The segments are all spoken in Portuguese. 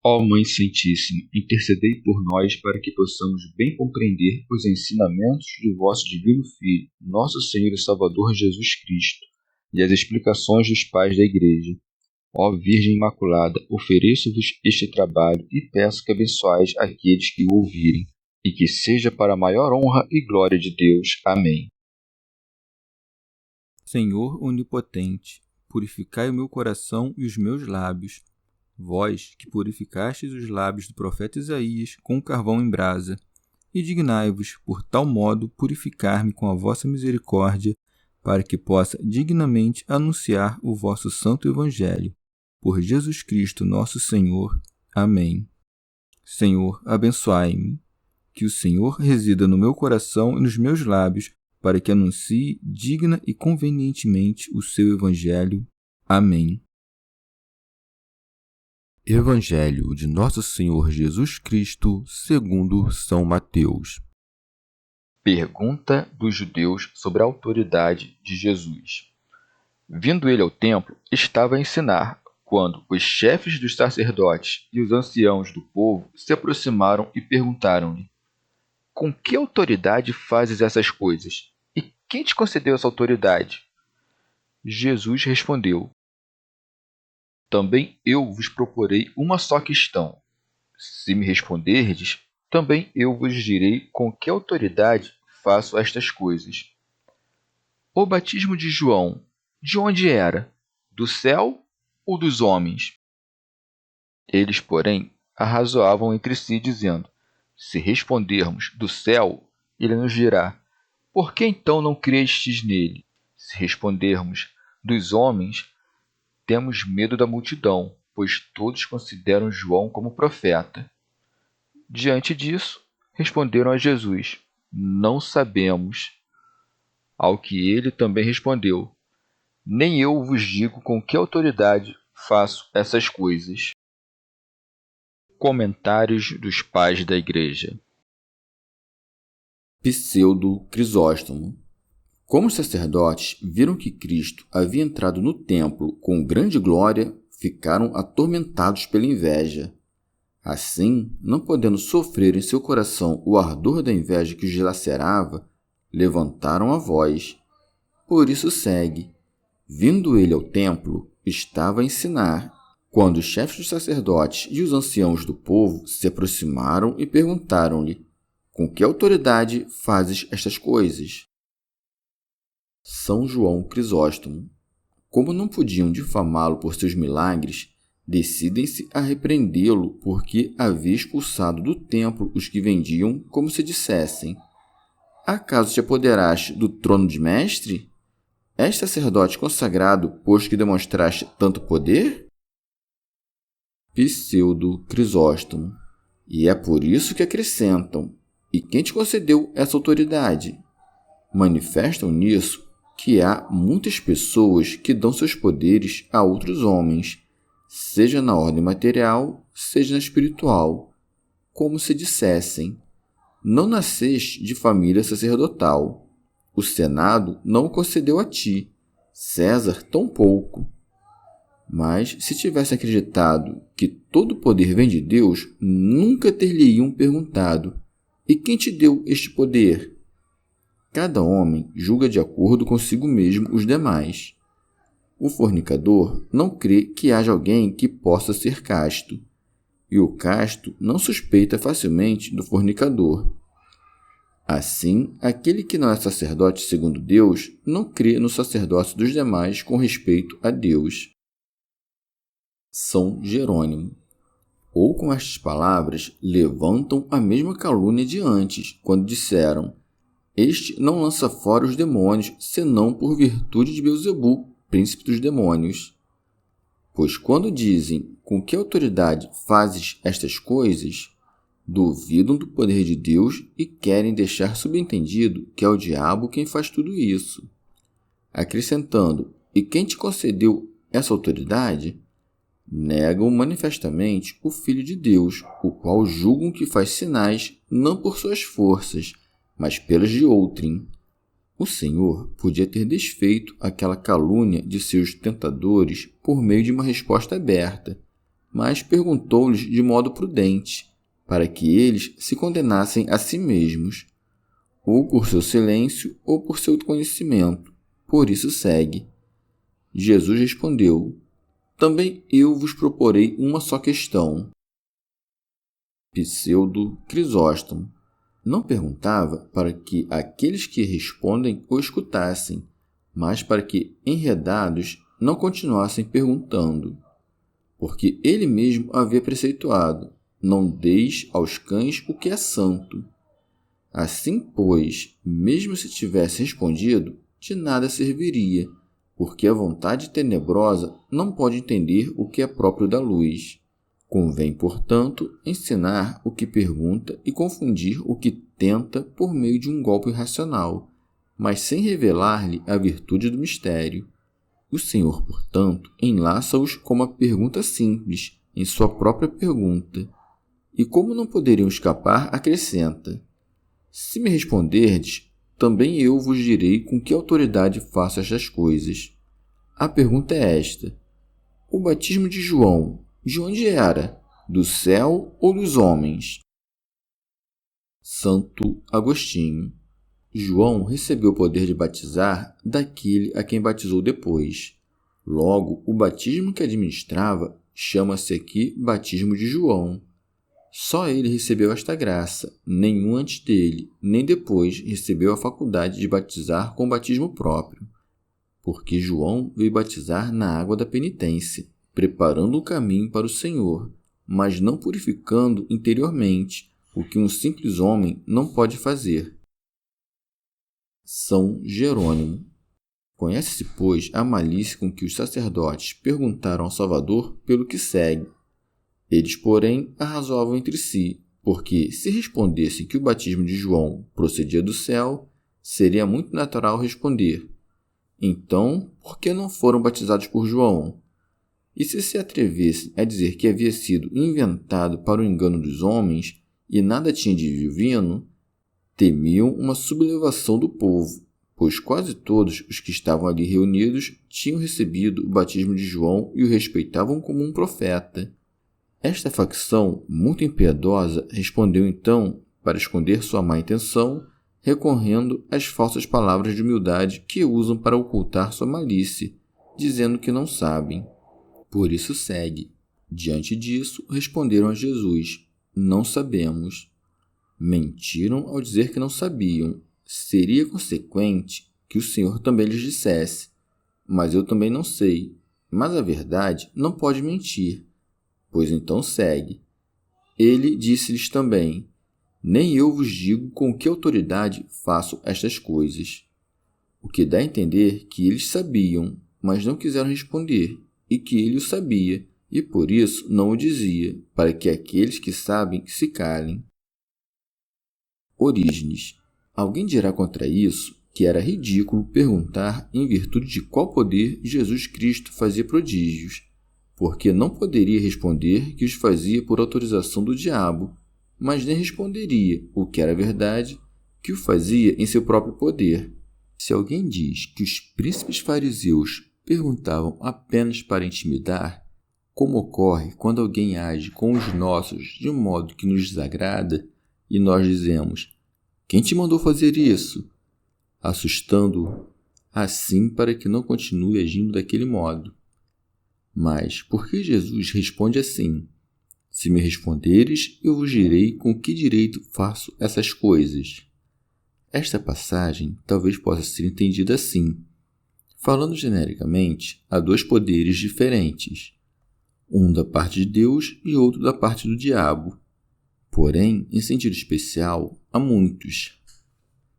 Ó Mãe Santíssima, intercedei por nós para que possamos bem compreender os ensinamentos de vosso Divino Filho, nosso Senhor e Salvador Jesus Cristo, e as explicações dos pais da Igreja. Ó Virgem Imaculada, ofereço-vos este trabalho e peço que abençoais aqueles que o ouvirem, e que seja para a maior honra e glória de Deus. Amém. Senhor onipotente, purificai o meu coração e os meus lábios. Vós, que purificastes os lábios do profeta Isaías com carvão em brasa, e dignai-vos, por tal modo, purificar-me com a vossa misericórdia, para que possa dignamente anunciar o vosso santo Evangelho. Por Jesus Cristo nosso Senhor. Amém. Senhor, abençoai-me. Que o Senhor resida no meu coração e nos meus lábios, para que anuncie digna e convenientemente o seu Evangelho. Amém. Evangelho de Nosso Senhor Jesus Cristo, segundo São Mateus. Pergunta dos judeus sobre a autoridade de Jesus. Vindo ele ao templo, estava a ensinar, quando os chefes dos sacerdotes e os anciãos do povo se aproximaram e perguntaram-lhe: Com que autoridade fazes essas coisas? E quem te concedeu essa autoridade? Jesus respondeu: Também eu vos proporei uma só questão. Se me responderdes, também eu vos direi com que autoridade faço estas coisas. O batismo de João, de onde era? Do céu ou dos homens? Eles, porém, arrazoavam entre si, dizendo: Se respondermos do céu, ele nos dirá: Por que então não crestes nele? Se respondermos dos homens, temos medo da multidão, pois todos consideram João como profeta. Diante disso, responderam a Jesus: Não sabemos. Ao que ele também respondeu: Nem eu vos digo com que autoridade faço essas coisas. Comentários dos pais da Igreja. Pseudo Crisóstomo. Como os sacerdotes viram que Cristo havia entrado no templo com grande glória, ficaram atormentados pela inveja. Assim, não podendo sofrer em seu coração o ardor da inveja que os dilacerava, levantaram a voz. Por isso segue: Vindo ele ao templo, estava a ensinar, quando os chefes dos sacerdotes e os anciãos do povo se aproximaram e perguntaram-lhe: Com que autoridade fazes estas coisas? São João Crisóstomo. Como não podiam difamá-lo por seus milagres, decidem-se a repreendê-lo porque havia expulsado do templo os que vendiam, como se dissessem: Acaso te apoderaste do trono de mestre? És sacerdote consagrado, pois que demonstraste tanto poder? Pseudo Crisóstomo. E é por isso que acrescentam: E quem te concedeu essa autoridade? Manifestam nisso que há muitas pessoas que dão seus poderes a outros homens, seja na ordem material, seja na espiritual, como se dissessem: Não nasceste de família sacerdotal. O Senado não o concedeu a ti, César tampouco. Mas, se tivesse acreditado que todo o poder vem de Deus, nunca ter-lhe-iam perguntado: E quem te deu este poder? Cada homem julga de acordo consigo mesmo os demais. O fornicador não crê que haja alguém que possa ser casto, e o casto não suspeita facilmente do fornicador. Assim, aquele que não é sacerdote segundo Deus não crê no sacerdócio dos demais com respeito a Deus. São Jerônimo. Ou com estas palavras levantam a mesma calúnia de antes, quando disseram: Este não lança fora os demônios, senão por virtude de Beelzebu, príncipe dos demônios. Pois quando dizem: Com que autoridade fazes estas coisas? Duvidam do poder de Deus e querem deixar subentendido que é o diabo quem faz tudo isso. Acrescentando: E quem te concedeu essa autoridade? Negam manifestamente o Filho de Deus, o qual julgam que faz sinais não por suas forças, mas pelas de outrem. O Senhor podia ter desfeito aquela calúnia de seus tentadores por meio de uma resposta aberta, mas perguntou-lhes de modo prudente, para que eles se condenassem a si mesmos, ou por seu silêncio ou por seu conhecimento. Por isso segue. Jesus respondeu: também eu vos proporei uma só questão. Pseudo Crisóstomo não perguntava para que aqueles que respondem o escutassem, mas para que, enredados, não continuassem perguntando. Porque ele mesmo havia preceituado: não deis aos cães o que é santo. Assim, pois, mesmo se tivesse respondido, de nada serviria, porque a vontade tenebrosa não pode entender o que é próprio da luz. Convém, portanto, ensinar o que pergunta e confundir o que tenta por meio de um golpe irracional, mas sem revelar-lhe a virtude do mistério. O Senhor, portanto, enlaça-os com uma pergunta simples, em sua própria pergunta. E como não poderiam escapar, acrescenta: se me responderdes, também eu vos direi com que autoridade faço estas coisas. A pergunta é esta: o batismo de João, de onde era? Do céu ou dos homens? Santo Agostinho. João recebeu o poder de batizar daquele a quem batizou depois. Logo, o batismo que administrava chama-se aqui batismo de João. Só ele recebeu esta graça, nenhum antes dele, nem depois recebeu a faculdade de batizar com batismo próprio, porque João veio batizar na água da penitência, preparando o caminho para o Senhor, mas não purificando interiormente, o que um simples homem não pode fazer. São Jerônimo. Conhece-se, pois, a malícia com que os sacerdotes perguntaram ao Salvador pelo que segue. Eles, porém, arrazoavam entre si, porque, se respondessem que o batismo de João procedia do céu, seria muito natural responder: então, por que não foram batizados por João? E se atrevessem a dizer que havia sido inventado para o engano dos homens e nada tinha de divino, temiam uma sublevação do povo, pois quase todos os que estavam ali reunidos tinham recebido o batismo de João e o respeitavam como um profeta. Esta facção, muito impiedosa, respondeu então, para esconder sua má intenção, recorrendo às falsas palavras de humildade que usam para ocultar sua malícia, dizendo que não sabem. Por isso segue. Diante disso, responderam a Jesus: não sabemos. Mentiram ao dizer que não sabiam. Seria consequente que o Senhor também lhes dissesse: mas eu também não sei. Mas a verdade não pode mentir. Pois então segue. Ele disse-lhes também: nem eu vos digo com que autoridade faço estas coisas. O que dá a entender que eles sabiam, mas não quiseram responder, e que ele o sabia, e por isso não o dizia, para que aqueles que sabem se calem. Orígenes. Alguém dirá contra isso que era ridículo perguntar em virtude de qual poder Jesus Cristo fazia prodígios, porque não poderia responder que os fazia por autorização do diabo, mas nem responderia, o que era verdade, que o fazia em seu próprio poder. Se alguém diz que os príncipes fariseus perguntavam apenas para intimidar, como ocorre quando alguém age com os nossos de um modo que nos desagrada, e nós dizemos: quem te mandou fazer isso? Assustando-o assim para que não continue agindo daquele modo. Mas por que Jesus responde assim: se me responderes, eu vos direi com que direito faço essas coisas? Esta passagem talvez possa ser entendida assim. Falando genericamente, há dois poderes diferentes, um da parte de Deus e outro da parte do diabo. Porém, em sentido especial, há muitos.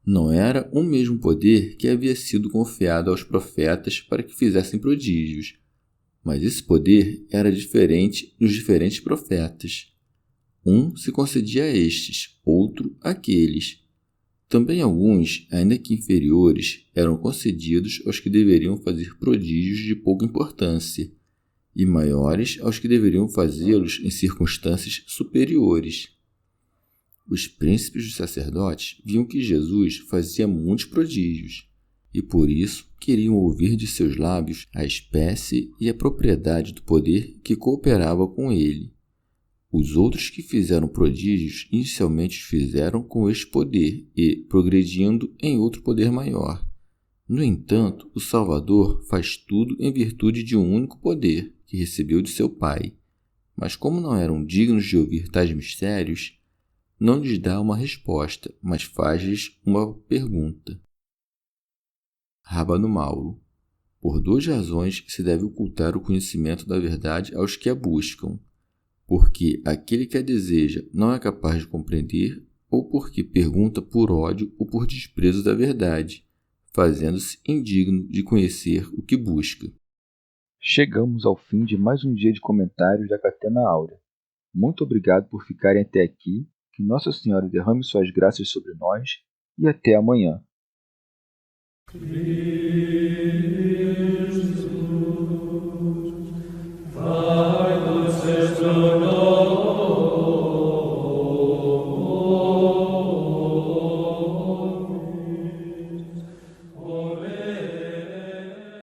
Não era o mesmo poder que havia sido confiado aos profetas para que fizessem prodígios, mas esse poder era diferente nos diferentes profetas. Um se concedia a estes, outro àqueles. Também alguns, ainda que inferiores, eram concedidos aos que deveriam fazer prodígios de pouca importância, e maiores aos que deveriam fazê-los em circunstâncias superiores. Os príncipes dos sacerdotes viam que Jesus fazia muitos prodígios, e por isso queriam ouvir de seus lábios a espécie e a propriedade do poder que cooperava com ele. Os outros que fizeram prodígios inicialmente os fizeram com este poder e progredindo em outro poder maior. No entanto, o Salvador faz tudo em virtude de um único poder que recebeu de seu Pai. Mas como não eram dignos de ouvir tais mistérios, não lhes dá uma resposta, mas faz-lhes uma pergunta. Rábano Mauro. Por duas razões se deve ocultar o conhecimento da verdade aos que a buscam. Porque aquele que a deseja não é capaz de compreender, ou porque pergunta por ódio ou por desprezo da verdade, fazendo-se indigno de conhecer o que busca. Chegamos ao fim de mais um dia de comentários da Catena Áurea. Muito obrigado por ficarem até aqui, que Nossa Senhora derrame suas graças sobre nós e até amanhã.